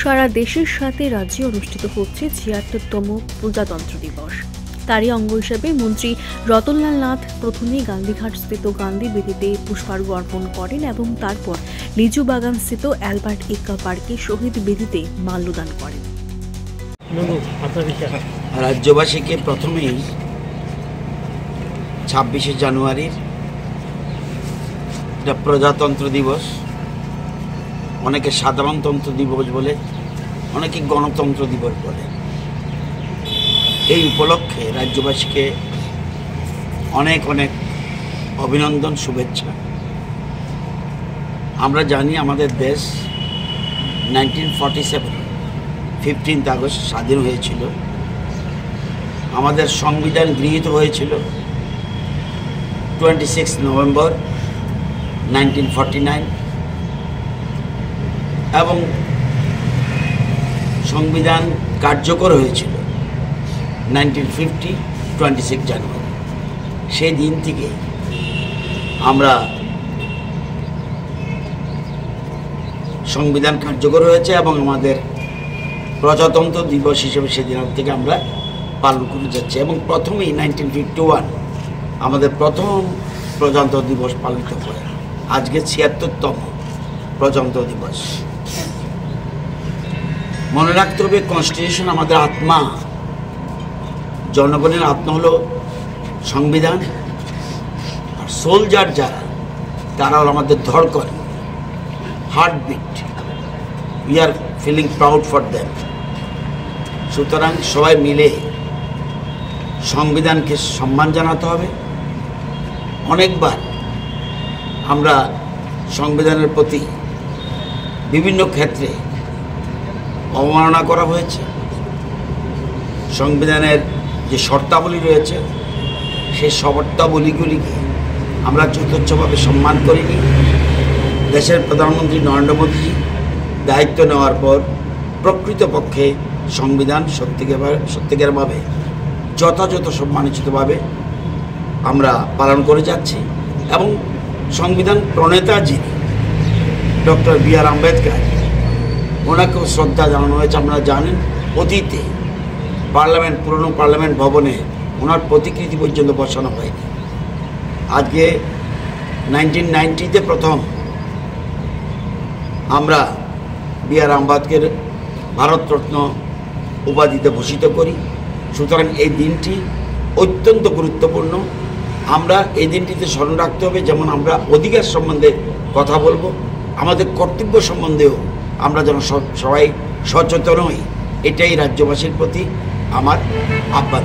সারা দেশের সাথে রাজ্যে অনুষ্ঠিত হচ্ছে ৭৬তম প্রজাতন্ত্র দিবস। তারই অঙ্গ হিসেবে মন্ত্রী রতনলাল নাথ প্রথমেই গান্ধীঘাট স্থিত গান্ধী বেদিতে পুষ্পার্ঘ্য অর্পণ করেন এবং তারপর লিচু বাগান স্থিত অ্যালবার্ট এক্কা পার্কে শহীদ বেদিতে মাল্যদান করেন। রাজ্যবাসীকে প্রথমেই ২৬শে জানুয়ারির প্রজাতন্ত্র দিবস, অনেকে সাধারণতন্ত্র দিবস বলে, অনেকে গণতন্ত্র দিবস বলে। এই উপলক্ষে রাজ্যবাসীকে অনেক অনেক অভিনন্দন, শুভেচ্ছা। আমরা জানি আমাদের দেশ 1947 15 আগস্ট স্বাধীন হয়েছিল। আমাদের সংবিধান গৃহীত হয়েছিল 26 নভেম্বর 1949 এবং সংবিধান কার্যকর হয়েছিল 1950 26 জানুয়ারি। সেই দিন থেকে আমরা সংবিধান কার্যকর হয়েছে এবং আমাদের প্রজাতন্ত্র দিবস হিসেবে সেদিন থেকে আমরা পালন করে যাচ্ছি। এবং প্রথমেই 1951 আমাদের প্রথম প্রজাতন্ত্র দিবস পালিত হয়। আজকে ৭৬তম প্রজাতন্ত্র দিবস। মনে রাখতে হবে, কনস্টিটিউশন আমাদের আত্মা, জনগণের আত্মা হলো সংবিধান। আর সোলজার যারা, তারা হলো আমাদের ধড়কন, heartbeat. We are feeling proud for them. সুতরাং সবাই মিলে সংবিধানকে সম্মান জানাতে হবে। অনেকবার আমরা সংবিধানের প্রতি বিভিন্ন ক্ষেত্রে অবমাননা করা হয়েছে। সংবিধানের যে শর্তাবলী রয়েছে, সেই শর্তাবলীগুলিকে আমরা যথেচ্ছভাবে সম্মান করিনি। দেশের প্রধানমন্ত্রী নরেন্দ্র মোদীজি দায়িত্ব নেওয়ার পর প্রকৃতপক্ষে সংবিধান সত্যিকারভাবে যথাযথ সম্মানিতভাবে আমরা পালন করে যাচ্ছি। এবং সংবিধান প্রণেতা যিনি ডক্টর বি.আর. আম্বেদকর, ওনাকেও শ্রদ্ধা জানানো হয়েছে। আপনারা জানেন, অতীতে পুরনো পার্লামেন্ট ভবনে ওনার প্রতিকৃতি পর্যন্ত বসানো হয়নি। আজকে 1990-তে প্রথম আমরা বি.আর. আম্বেদকর ভারতরত্ন উপাধিতে ভূষিত করি। সুতরাং এই দিনটি অত্যন্ত গুরুত্বপূর্ণ। আমরা এই দিনটিতে স্মরণ রাখতে হবে, যেমন আমরা অধিকার সম্বন্ধে কথা বলবো, আমাদের কর্তব্য সম্বন্ধেও আমরা যেন সবাই সচেতন হই। এটাই রাজ্যবাসীর প্রতি আমার আহ্বান।